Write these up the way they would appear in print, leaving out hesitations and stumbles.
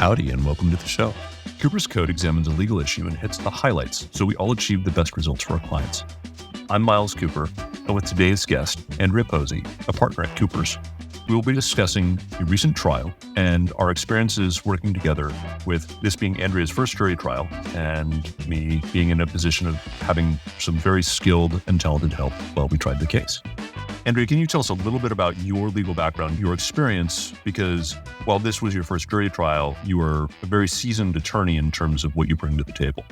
Howdy, and welcome to the show. Cooper's Code examines a legal issue and hits the highlights so we all achieve the best results for our clients. I'm Miles Cooper, and with today's guest, Andrea Posey, a partner at Cooper's, we will be discussing a recent trial and our experiences working together, with this being Andrea's first jury trial and me being in a position of having some very skilled and talented help while we tried the case. Andrea, can you tell us a little bit about your legal background, your experience? Because while this was your first jury trial, you are a very seasoned attorney in terms of what you bring to the table.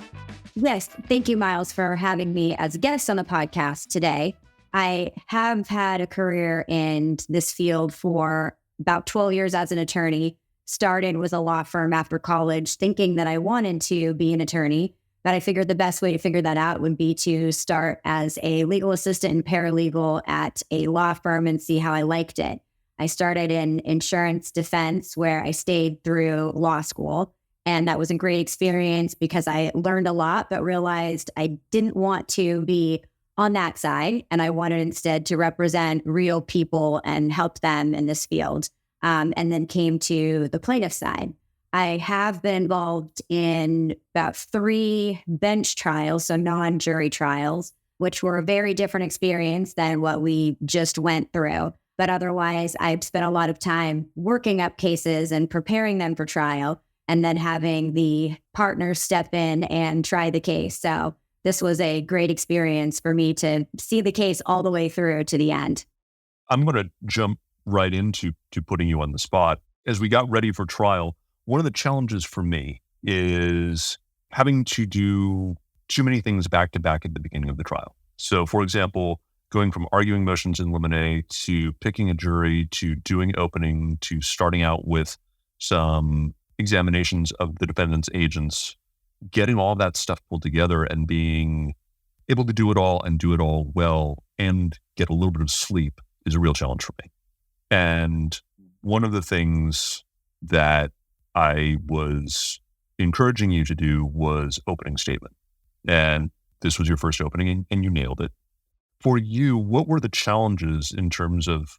Yes. Thank you, Miles, for having me as a guest on the podcast today. I have had a career in this field for about 12 years as an attorney. Started with a law firm after college, thinking that I wanted to be an attorney. But I figured the best way to figure that out would be to start as a legal assistant and paralegal at a law firm and see how I liked it. I started in insurance defense, where I stayed through law school. And that was a great experience because I learned a lot, but realized I didn't want to be on that side. And I wanted instead to represent real people and help them in this field. And then came to the plaintiff side. I have been involved in about 3 bench trials, so non-jury trials, which were a very different experience than what we just went through. But otherwise, I've spent a lot of time working up cases and preparing them for trial, and then having the partner step in and try the case. So this was a great experience for me to see the case all the way through to the end. I'm going to jump right into putting you on the spot. As we got ready for trial, one of the challenges for me is having to do too many things back to back at the beginning of the trial. So, for example, going from arguing motions in limine to picking a jury to doing opening to starting out with some examinations of the defendant's agents, getting all that stuff pulled together and being able to do it all and do it all well and get a little bit of sleep is a real challenge for me. And one of the things that I was encouraging you to do was opening statement. And this was your first opening and you nailed it. For you, what were the challenges in terms of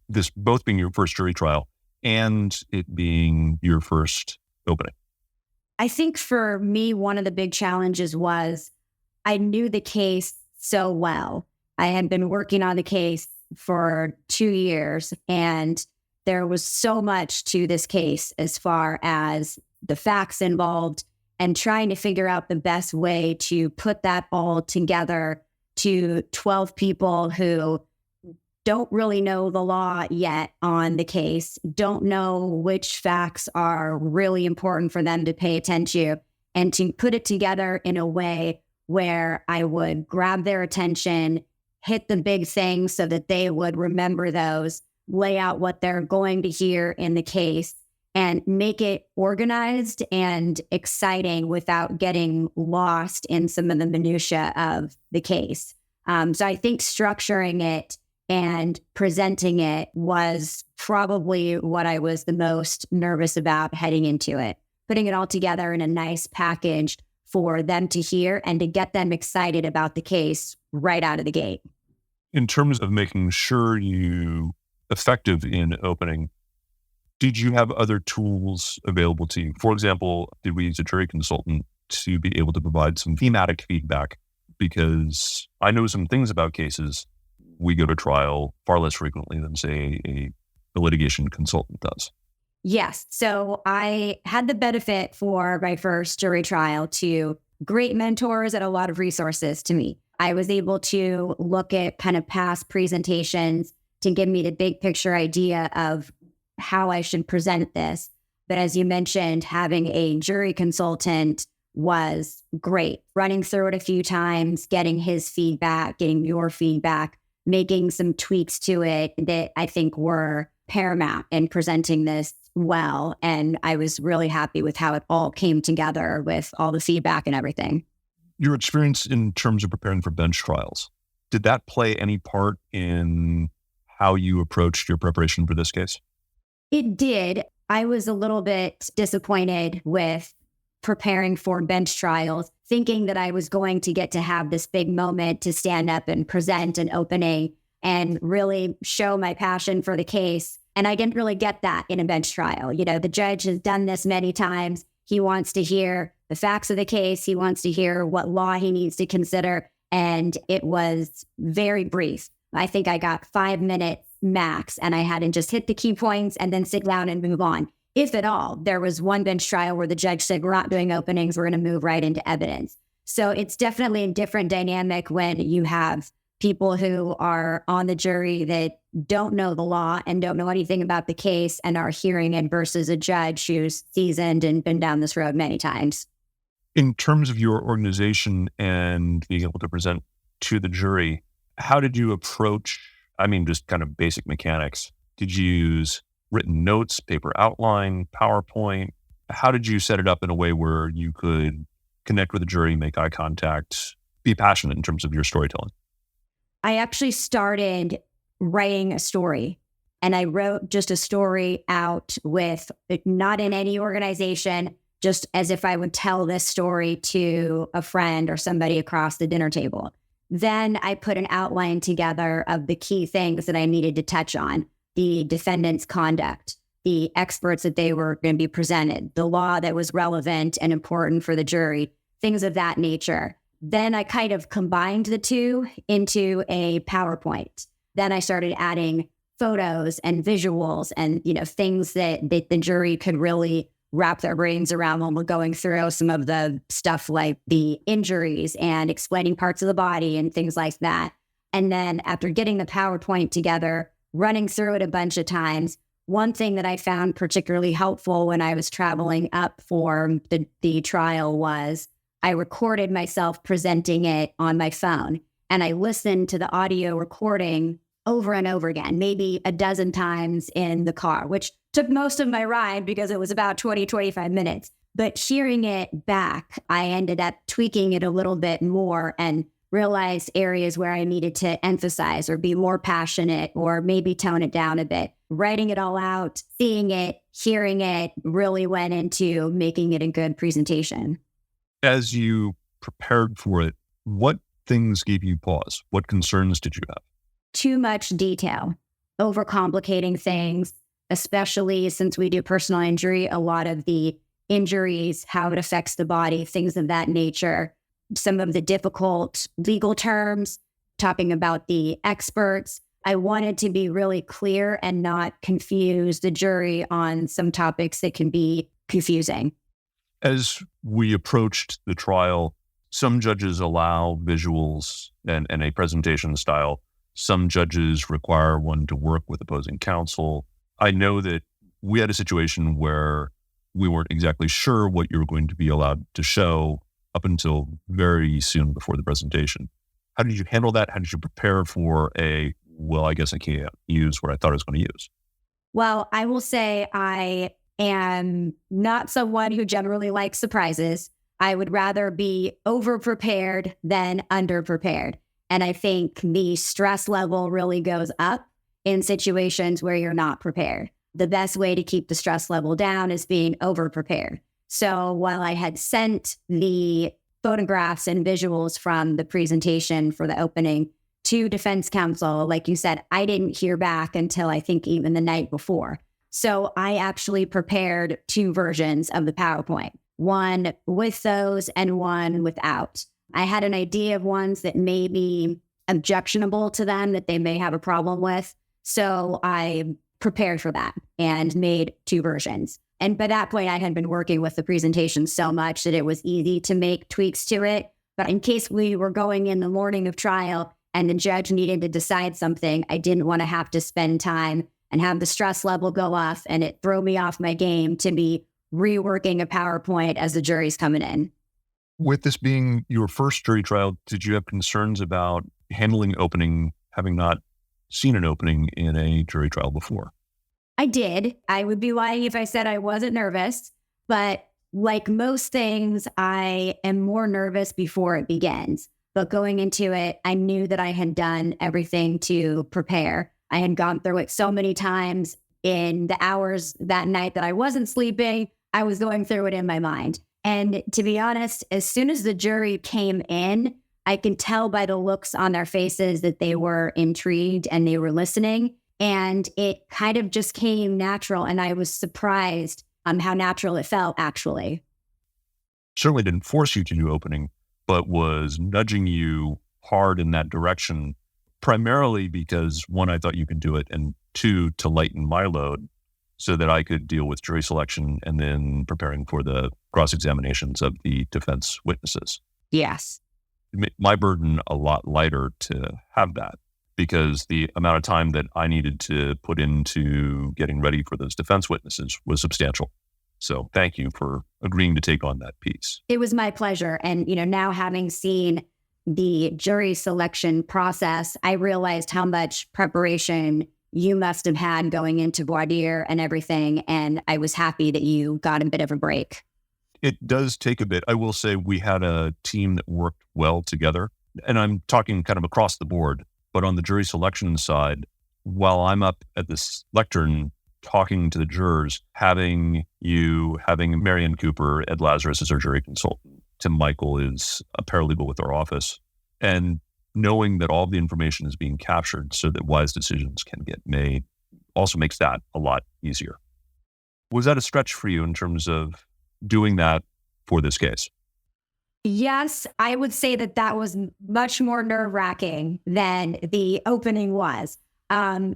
this both being your first jury trial and it being your first opening? I think for me, one of the big challenges was I knew the case so well. I had been working on the case for 2 years, and there was so much to this case as far as the facts involved and trying to figure out the best way to put that all together to 12 people who don't really know the law yet on the case, don't know which facts are really important for them to pay attention to, and to put it together in a way where I would grab their attention, hit the big things so that they would remember those, lay out what they're going to hear in the case, and make it organized and exciting without getting lost in some of the minutia of the case. So I think structuring it and presenting it was probably what I was the most nervous about heading into it. Putting it all together in a nice package for them to hear and to get them excited about the case right out of the gate. In terms of making sure you effective in opening, did you have other tools available to you? For example, did we use a jury consultant to be able to provide some thematic feedback? Because I know some things about cases we go to trial far less frequently than, say, a litigation consultant does. Yes. So I had the benefit for my first jury trial to great mentors and a lot of resources to me. I was able to look at kind of past presentations to give me the big picture idea of how I should present this. But as you mentioned, having a jury consultant was great. Running through it a few times, getting his feedback, getting your feedback, making some tweaks to it that I think were paramount in presenting this well. And I was really happy with how it all came together with all the feedback and everything. Your experience in terms of preparing for bench trials, did that play any part in how you approached your preparation for this case? It did. I was a little bit disappointed with preparing for bench trials, thinking that I was going to get to have this big moment to stand up and present an opening and really show my passion for the case. And I didn't really get that in a bench trial. The judge has done this many times. He wants to hear the facts of the case. He wants to hear what law he needs to consider. And it was very brief. I think I got 5 minutes max, and I had to just hit the key points and then sit down and move on. If at all, there was one bench trial where the judge said, we're not doing openings, we're going to move right into evidence. So it's definitely a different dynamic when you have people who are on the jury that don't know the law and don't know anything about the case and are hearing it versus a judge who's seasoned and been down this road many times. In terms of your organization and being able to present to the jury, how did you approach, just kind of basic mechanics? Did you use written notes, paper outline, PowerPoint? How did you set it up in a way where you could connect with the jury, make eye contact, be passionate in terms of your storytelling? I actually started writing a story, and I wrote just a story out with, not in any organization, just as if I would tell this story to a friend or somebody across the dinner table. Then I put an outline together of the key things that I needed to touch on: the defendant's conduct, the experts that they were going to be presented, the law that was relevant and important for the jury, things of that nature. Then I kind of combined the two into a PowerPoint. Then I started adding photos and visuals and, things that the jury could really wrap their brains around when we're going through some of the stuff like the injuries and explaining parts of the body and things like that. And then after getting the PowerPoint together, running through it a bunch of times, one thing that I found particularly helpful when I was traveling up for the trial was I recorded myself presenting it on my phone, and I listened to the audio recording over and over again, maybe a dozen times in the car, which took most of my ride because it was about 25 minutes. But hearing it back, I ended up tweaking it a little bit more and realized areas where I needed to emphasize or be more passionate or maybe tone it down a bit. Writing it all out, seeing it, hearing it really went into making it a good presentation. As you prepared for it, what things gave you pause? What concerns did you have? Too much detail, overcomplicating things, especially since we do personal injury, a lot of the injuries, how it affects the body, things of that nature, some of the difficult legal terms, talking about the experts. I wanted to be really clear and not confuse the jury on some topics that can be confusing. As we approached the trial, some judges allow visuals and a presentation style. Some judges require one to work with opposing counsel. I know that we had a situation where we weren't exactly sure what you were going to be allowed to show up until very soon before the presentation. How did you handle that? How did you prepare for I guess I can't use what I thought I was going to use? Well, I will say I am not someone who generally likes surprises. I would rather be over-prepared than under-prepared. And I think the stress level really goes up in situations where you're not prepared. The best way to keep the stress level down is being over-prepared. So while I had sent the photographs and visuals from the presentation for the opening to defense counsel, like you said, I didn't hear back until I think even the night before. So I actually prepared 2 versions of the PowerPoint, one with those and one without. I had an idea of ones that may be objectionable to them, that they may have a problem with. So I prepared for that and made 2 versions. And by that point, I had been working with the presentation so much that it was easy to make tweaks to it. But in case we were going in the morning of trial and the judge needed to decide something, I didn't want to have to spend time and have the stress level go off and it throw me off my game to be reworking a PowerPoint as the jury's coming in. With this being your first jury trial, did you have concerns about handling opening, having not seen an opening in a jury trial before? I did. I would be lying if I said I wasn't nervous, but like most things, I am more nervous before it begins. But going into it, I knew that I had done everything to prepare. I had gone through it so many times in the hours that night that I wasn't sleeping. I was going through it in my mind. And to be honest, as soon as the jury came in, I could tell by the looks on their faces that they were intrigued and they were listening. And it kind of just came natural. And I was surprised how natural it felt, actually. Certainly didn't force you to do opening, but was nudging you hard in that direction, primarily because one, I thought you could do it, and two, to lighten my load so that I could deal with jury selection and then preparing for the cross-examinations of the defense witnesses. Yes. It made my burden a lot lighter to have that, because the amount of time that I needed to put into getting ready for those defense witnesses was substantial. So thank you for agreeing to take on that piece. It was my pleasure. And, now having seen the jury selection process, I realized how much preparation you must have had going into voir dire and everything. And I was happy that you got a bit of a break. It does take a bit. I will say we had a team that worked well together, and I'm talking kind of across the board, but on the jury selection side, while I'm up at this lectern talking to the jurors, having Marianne Cooper, Ed Lazarus as our jury consultant, Tim Michael is a paralegal with our office, and knowing that all the information is being captured so that wise decisions can get made also makes that a lot easier. Was that a stretch for you in terms of doing that for this case? Yes, I would say that was much more nerve-wracking than the opening was,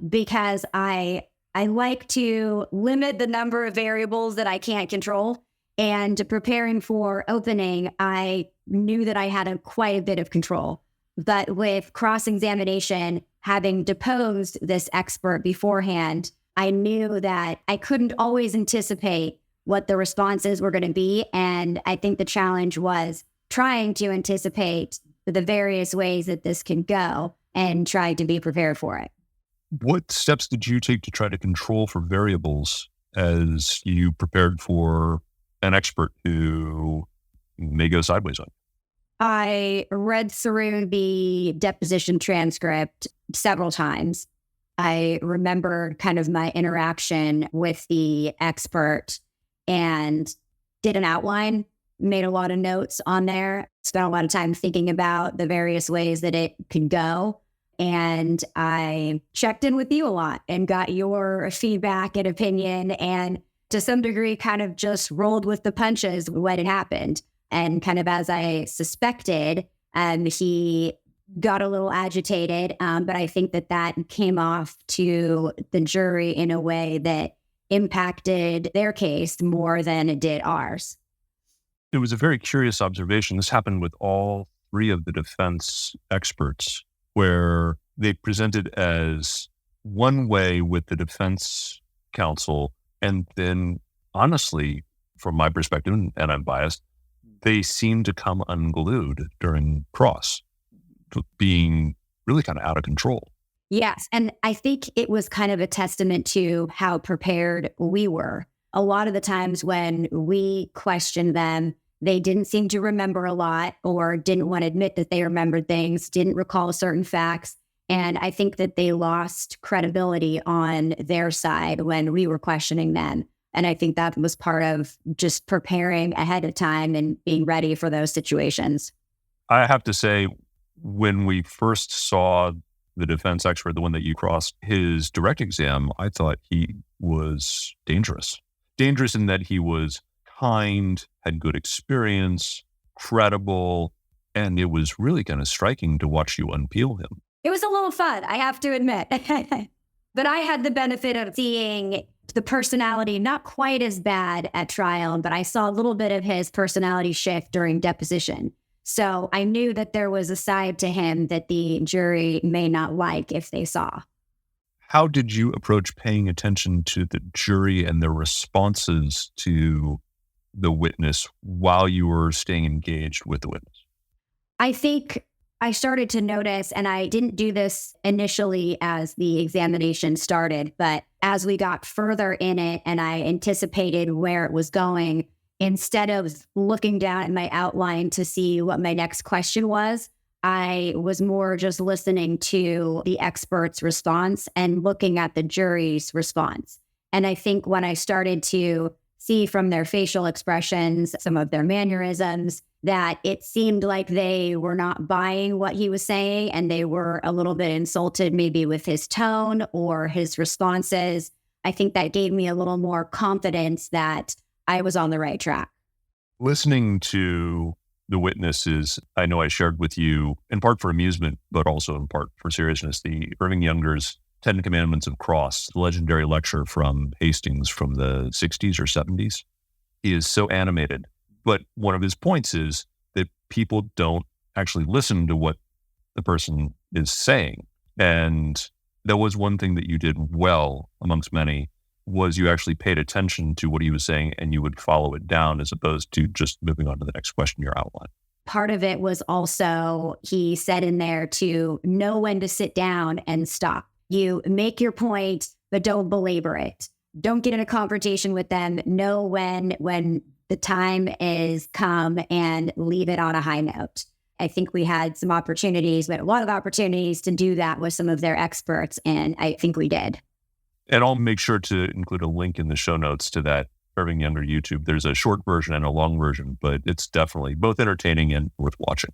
because I like to limit the number of variables that I can't control. And preparing for opening, I knew that I had quite a bit of control. But with cross-examination, having deposed this expert beforehand, I knew that I couldn't always anticipate what the responses were going to be. And I think the challenge was trying to anticipate the various ways that this can go and try to be prepared for it. What steps did you take to try to control for variables as you prepared for an expert who may go sideways on you? I read through the deposition transcript several times. I remember kind of my interaction with the expert and did an outline, made a lot of notes on there, spent a lot of time thinking about the various ways that it could go. And I checked in with you a lot and got your feedback and opinion, and to some degree kind of just rolled with the punches when it happened. And kind of as I suspected, he got a little agitated, but I think that came off to the jury in a way that impacted their case more than it did ours. It was a very curious observation. This happened with all three of the defense experts, where they presented as one way with the defense counsel. And then honestly, from my perspective, and I'm biased, they seemed to come unglued during cross, being really kind of out of control. Yes. And I think it was kind of a testament to how prepared we were. A lot of the times when we questioned them, they didn't seem to remember a lot, or didn't want to admit that they remembered things, didn't recall certain facts. And I think that they lost credibility on their side when we were questioning them. And I think that was part of just preparing ahead of time and being ready for those situations. I have to say, when we first saw the defense expert, the one that you crossed, his direct exam, I thought he was dangerous. Dangerous in that he was kind, had good experience, credible, and it was really kind of striking to watch you unpeel him. It was a little fun, I have to admit. But I had the benefit of seeing the personality not quite as bad at trial, but I saw a little bit of his personality shift during deposition. So I knew that there was a side to him that the jury may not like if they saw. How did you approach paying attention to the jury and their responses to the witness while you were staying engaged with the witness? I think I started to notice, and I didn't do this initially as the examination started, but as we got further in it and I anticipated where it was going, instead of looking down at my outline to see what my next question was, I was more just listening to the expert's response and looking at the jury's response. And I think when I started to see from their facial expressions, some of their mannerisms, that it seemed like they were not buying what he was saying and they were a little bit insulted maybe with his tone or his responses. I think that gave me a little more confidence that I was on the right track. Listening to the witnesses, I know I shared with you, in part for amusement, but also in part for seriousness, the Irving Younger's 10 Commandments of Cross, the legendary lecture from Hastings from the 60s or 70s. He is so animated. But one of his points is that people don't actually listen to what the person is saying. And that was one thing that you did well amongst many, was you actually paid attention to what he was saying and you would follow it down as opposed to just moving on to the next question, your outline. Part of it was also, he said in there to know when to sit down and stop. You make your point, but don't belabor it. Don't get in a confrontation with them. Know when the time is come and leave it on a high note. I think we had some opportunities, but a lot of opportunities to do that with some of their experts, and I think we did. And I'll make sure to include a link in the show notes to that Irving Younger YouTube. There's a short version and a long version, but it's definitely both entertaining and worth watching.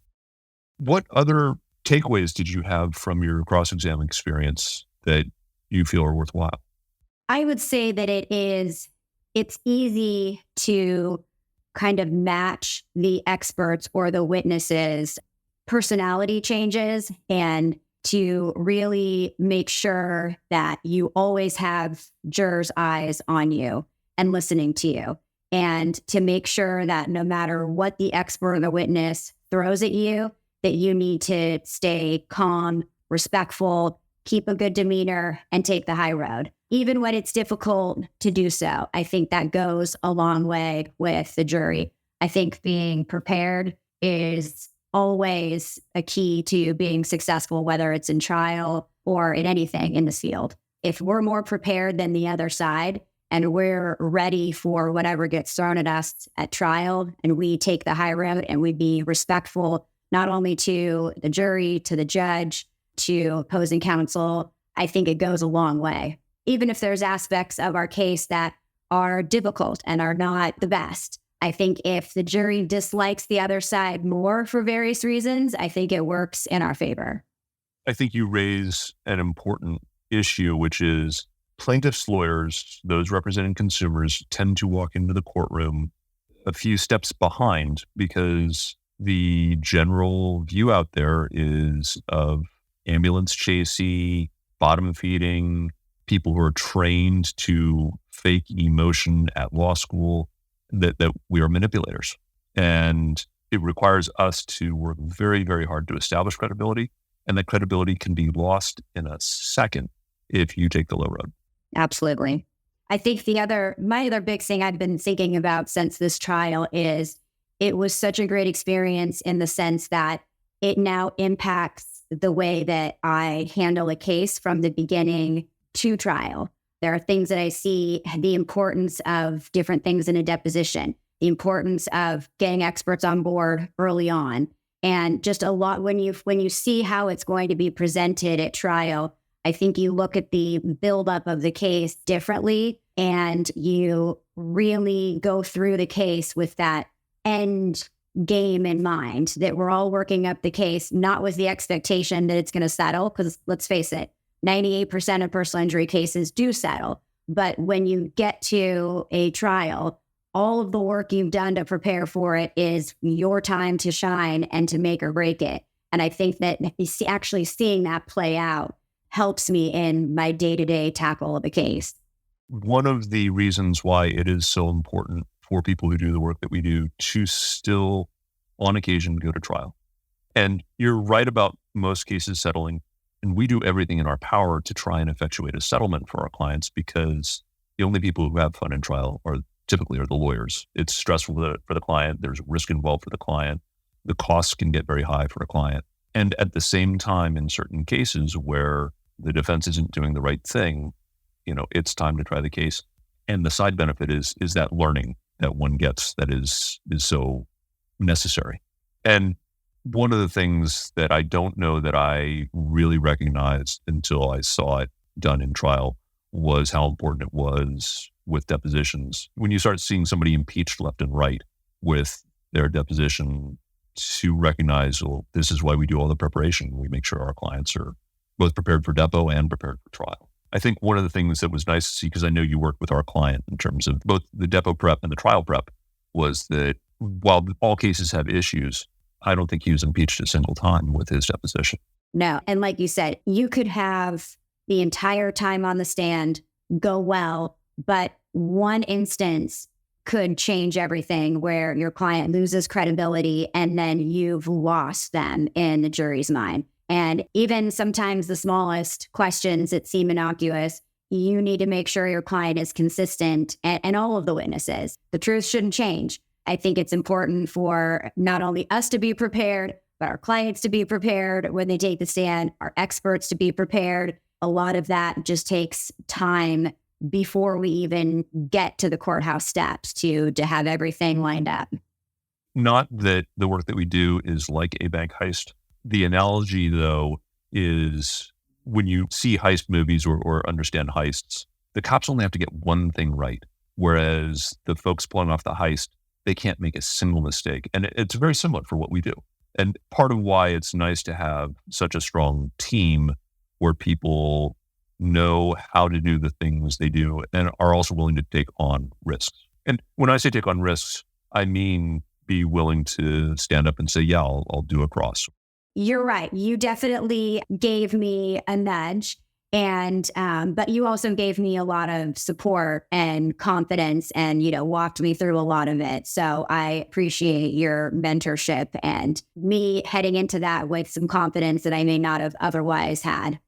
What other takeaways did you have from your cross-exam experience that you feel are worthwhile? I would say that it's easy to kind of match the experts or the witnesses' personality changes and to really make sure that you always have jurors' eyes on you and listening to you, and to make sure that no matter what the expert or the witness throws at you, that you need to stay calm, respectful, keep a good demeanor, and take the high road, even when it's difficult to do so. I think that goes a long way with the jury. I think being prepared is always a key to being successful, whether it's in trial or in anything in this field. If we're more prepared than the other side and we're ready for whatever gets thrown at us at trial, and we take the high road and we be respectful, not only to the jury, to the judge, to opposing counsel, I think it goes a long way. Even if there's aspects of our case that are difficult and are not the best, I think if the jury dislikes the other side more for various reasons, I think it works in our favor. I think you raise an important issue, which is plaintiffs' lawyers, those representing consumers, tend to walk into the courtroom a few steps behind because the general view out there is of ambulance chasey, bottom feeding, people who are trained to fake emotion at law school, that we are manipulators. And it requires us to work very, very hard to establish credibility. And that credibility can be lost in a second if you take the low road. Absolutely. I think my other big thing I've been thinking about since this trial is it was such a great experience in the sense that it now impacts the way that I handle a case from the beginning to trial. There are things that I see, the importance of different things in a deposition, the importance of getting experts on board early on, and just a lot when you see how it's going to be presented at trial. I think you look at the buildup of the case differently, and you really go through the case with that end game in mind, that we're all working up the case, not with the expectation that it's going to settle, because let's face it, 98% of personal injury cases do settle. But when you get to a trial, all of the work you've done to prepare for it is your time to shine and to make or break it. And I think that actually seeing that play out helps me in my day-to-day tackle of the case. One of the reasons why it is so important for people who do the work that we do to still, on occasion, go to trial. And you're right about most cases settling. And we do everything in our power to try and effectuate a settlement for our clients, because the only people who have fun in trial are typically the lawyers. It's stressful for the client. There's risk involved for the client. The costs can get very high for a client. And at the same time, in certain cases where the defense isn't doing the right thing, it's time to try the case. And the side benefit is that learning that one gets that is so necessary. And one of the things that I don't know that I really recognized until I saw it done in trial was how important it was with depositions. When you start seeing somebody impeached left and right with their deposition, to recognize, well, this is why we do all the preparation. We make sure our clients are both prepared for depo and prepared for trial. I think one of the things that was nice to see, because I know you worked with our client in terms of both the depo prep and the trial prep, was that while all cases have issues, I don't think he was impeached a single time with his deposition. No. And like you said, you could have the entire time on the stand go well, but one instance could change everything where your client loses credibility and then you've lost them in the jury's mind. And even sometimes the smallest questions that seem innocuous, you need to make sure your client is consistent and all of the witnesses. The truth shouldn't change. I think it's important for not only us to be prepared, but our clients to be prepared when they take the stand, our experts to be prepared. A lot of that just takes time before we even get to the courthouse steps to have everything lined up. Not that the work that we do is like a bank heist. The analogy, though, is when you see heist movies or understand heists, the cops only have to get one thing right, whereas the folks pulling off the heist, they can't make a single mistake. And it's very similar for what we do. And part of why it's nice to have such a strong team where people know how to do the things they do and are also willing to take on risks. And when I say take on risks, I mean be willing to stand up and say, yeah, I'll do a cross. You're right. You definitely gave me a nudge, and but you also gave me a lot of support and confidence, and walked me through a lot of it. So I appreciate your mentorship and me heading into that with some confidence that I may not have otherwise had.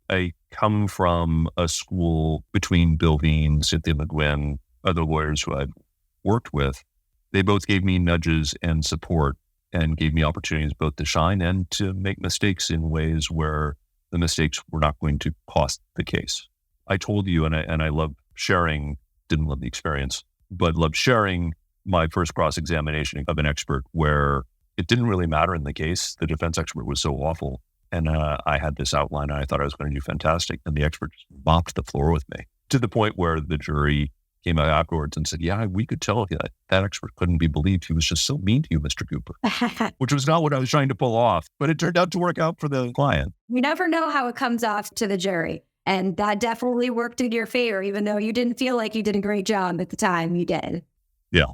I come from a school between Bill Veen, Cynthia McGuinn, other lawyers who I've worked with. They both gave me nudges and support and gave me opportunities both to shine and to make mistakes in ways where the mistakes were not going to cost the case. I told you, and I love sharing, didn't love the experience, but loved sharing my first cross-examination of an expert where it didn't really matter in the case. The defense expert was so awful. And I had this outline and I thought I was going to do fantastic. And the expert just mopped the floor with me to the point where the jury came out afterwards and said, yeah, we could tell that expert couldn't be believed. He was just so mean to you, Mr. Cooper, which was not what I was trying to pull off. But it turned out to work out for the client. You never know how it comes off to the jury. And that definitely worked in your favor, even though you didn't feel like you did a great job at the time. You did. Yeah.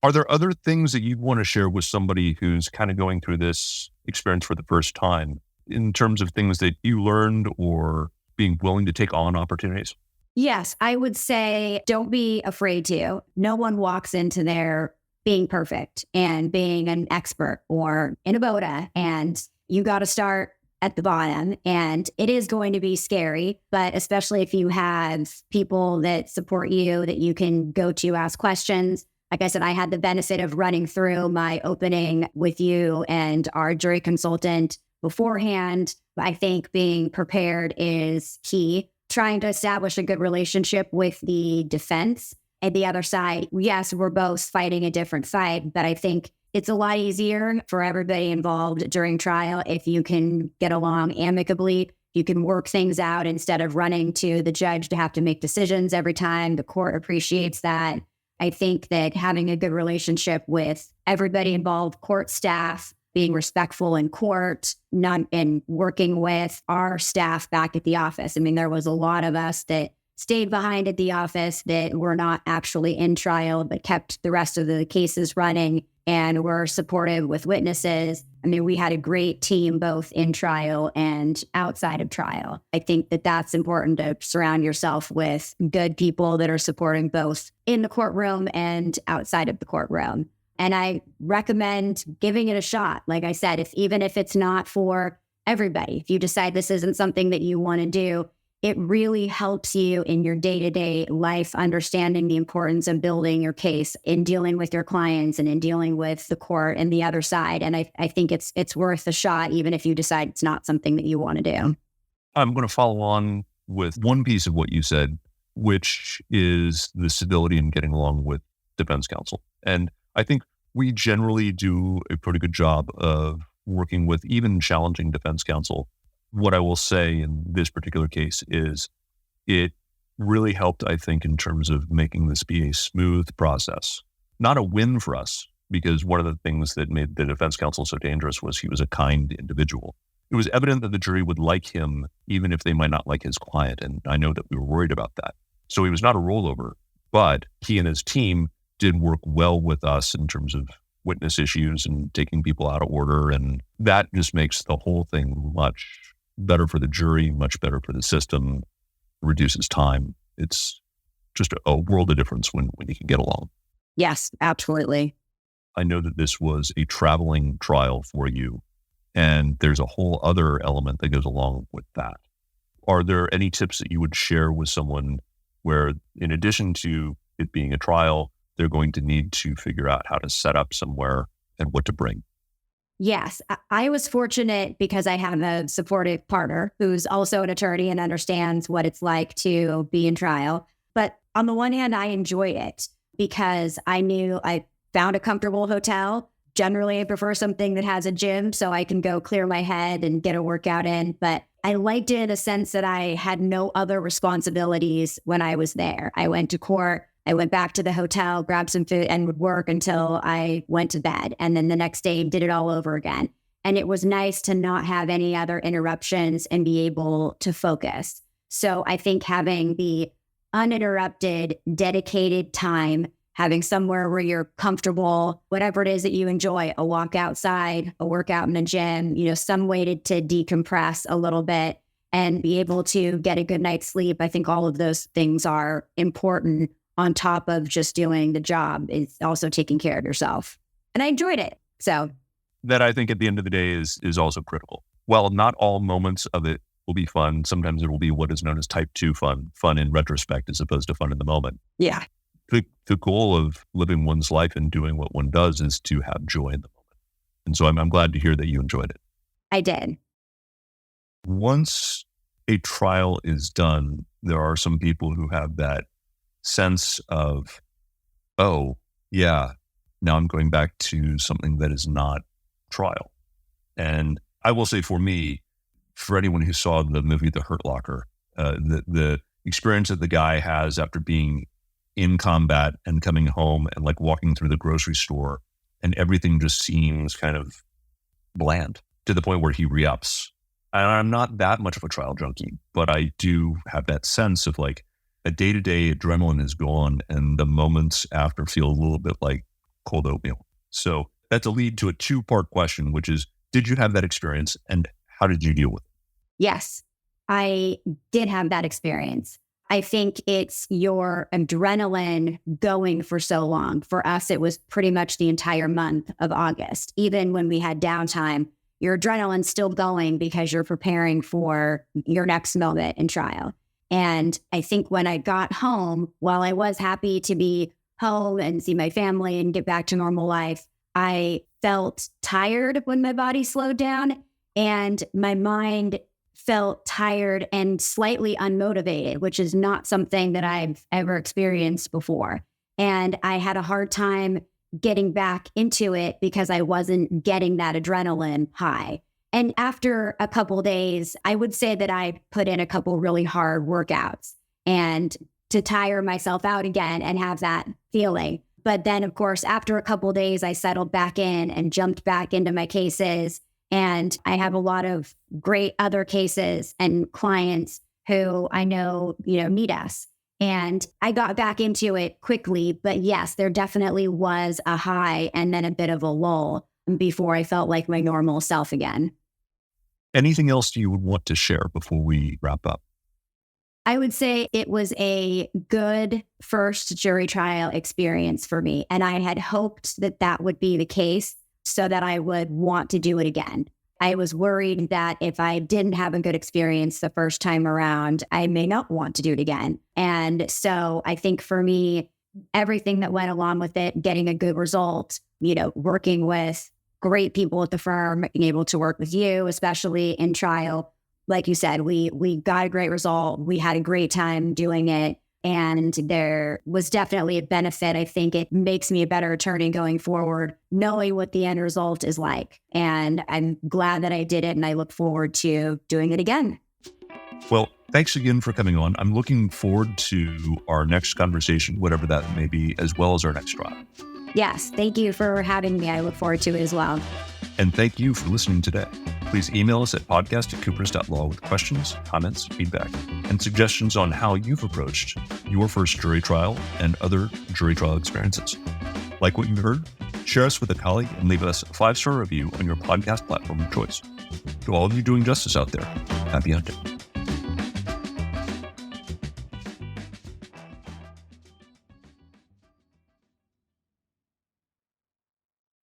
Are there other things that you'd want to share with somebody who's kind of going through this experience for the first time in terms of things that you learned or being willing to take on opportunities? Yes, I would say don't be afraid to. No one walks into there being perfect and being an expert or in a BOTA, and you got to start at the bottom. And it is going to be scary, but especially if you have people that support you, that you can go to ask questions. Like I said, I had the benefit of running through my opening with you and our jury consultant beforehand. I think being prepared is key. Trying to establish a good relationship with the defense and the other side. Yes, we're both fighting a different fight, but I think it's a lot easier for everybody involved during trial if you can get along amicably. You can work things out instead of running to the judge to have to make decisions every time. The court appreciates that. I think that having a good relationship with everybody involved, court staff, being respectful in court, and working with our staff back at the office. I mean, there was a lot of us that stayed behind at the office that were not actually in trial, but kept the rest of the cases running and were supportive with witnesses. I mean, we had a great team both in trial and outside of trial. I think that that's important to surround yourself with good people that are supporting both in the courtroom and outside of the courtroom. And I recommend giving it a shot. Like I said, even if it's not for everybody, if you decide this isn't something that you want to do, it really helps you in your day-to-day life, understanding the importance of building your case in dealing with your clients and in dealing with the court and the other side. And I think it's worth a shot, even if you decide it's not something that you want to do. I'm going to follow on with one piece of what you said, which is the civility in getting along with defense counsel. And I think we generally do a pretty good job of working with even challenging defense counsel. What I will say in this particular case is it really helped, I think, in terms of making this be a smooth process. Not a win for us, because one of the things that made the defense counsel so dangerous was he was a kind individual. It was evident that the jury would like him, even if they might not like his client. And I know that we were worried about that. So he was not a rollover, but he and his team did work well with us in terms of witness issues and taking people out of order. And that just makes the whole thing much better for the jury, much better for the system, reduces time. It's just a world of difference when you can get along. Yes, absolutely. I know that this was a traveling trial for you, and there's a whole other element that goes along with that. Are there any tips that you would share with someone where, in addition to it being a trial, they're going to need to figure out how to set up somewhere and what to bring? Yes, I was fortunate because I have a supportive partner who's also an attorney and understands what it's like to be in trial. But on the one hand, I enjoyed it because I knew I found a comfortable hotel. Generally, I prefer something that has a gym so I can go clear my head and get a workout in. But I liked it in the sense that I had no other responsibilities when I was there. I went to court. I went back to the hotel, grabbed some food, and would work until I went to bed. And then the next day, did it all over again. And it was nice to not have any other interruptions and be able to focus. So I think having the uninterrupted, dedicated time, having somewhere where you're comfortable, whatever it is that you enjoy, a walk outside, a workout in a gym, some way to decompress a little bit and be able to get a good night's sleep. I think all of those things are important on top of just doing the job. It's also taking care of yourself. And I enjoyed it. So that, I think, at the end of the day is also critical. While not all moments of it will be fun, sometimes it will be what is known as type 2 fun in retrospect as opposed to fun in the moment. Yeah. The goal of living one's life and doing what one does is to have joy in the moment. And so I'm glad to hear that you enjoyed it. I did. Once a trial is done, there are some people who have that sense of, oh, yeah, now I'm going back to something that is not trial. And I will say, for me, for anyone who saw the movie The Hurt Locker, the experience that the guy has after being in combat and coming home and like walking through the grocery store and everything just seems kind of bland to the point where he re-ups. And I'm not that much of a trial junkie, but I do have that sense of like a day-to-day adrenaline is gone and the moments after feel a little bit like cold oatmeal. So that's a lead to a 2-part question, which is, did you have that experience and how did you deal with it? Yes, I did have that experience. I think it's your adrenaline going for so long. For us, it was pretty much the entire month of August. Even when we had downtime, your adrenaline's still going because you're preparing for your next moment in trial. And I think when I got home, while I was happy to be home and see my family and get back to normal life, I felt tired when my body slowed down and my mind felt tired and slightly unmotivated, which is not something that I've ever experienced before. And I had a hard time getting back into it because I wasn't getting that adrenaline high. And after a couple of days, I would say that I put in a couple really hard workouts and to tire myself out again and have that feeling. But then, of course, after a couple of days, I settled back in and jumped back into my cases. And I have a lot of great other cases and clients who I know, need us. And I got back into it quickly. But yes, there definitely was a high and then a bit of a lull before I felt like my normal self again. Anything else you would want to share before we wrap up? I would say it was a good first jury trial experience for me. And I had hoped that that would be the case so that I would want to do it again. I was worried that if I didn't have a good experience the first time around, I may not want to do it again. And so I think for me, everything that went along with it, getting a good result, working with great people at the firm, being able to work with you, especially in trial. Like you said, we got a great result. We had a great time doing it. And there was definitely a benefit. I think it makes me a better attorney going forward, knowing what the end result is like. And I'm glad that I did it. And I look forward to doing it again. Well, Thanks again for coming on. I'm looking forward to our next conversation, whatever that may be, as well as our next trial. Yes, thank you for having me. I look forward to it as well. And thank you for listening today. Please email us at podcast@coopers.law with questions, comments, feedback, and suggestions on how you've approached your first jury trial and other jury trial experiences. Like what you've heard? Share us with a colleague and leave us a 5-star review on your podcast platform of choice. To all of you doing justice out there, happy hunting.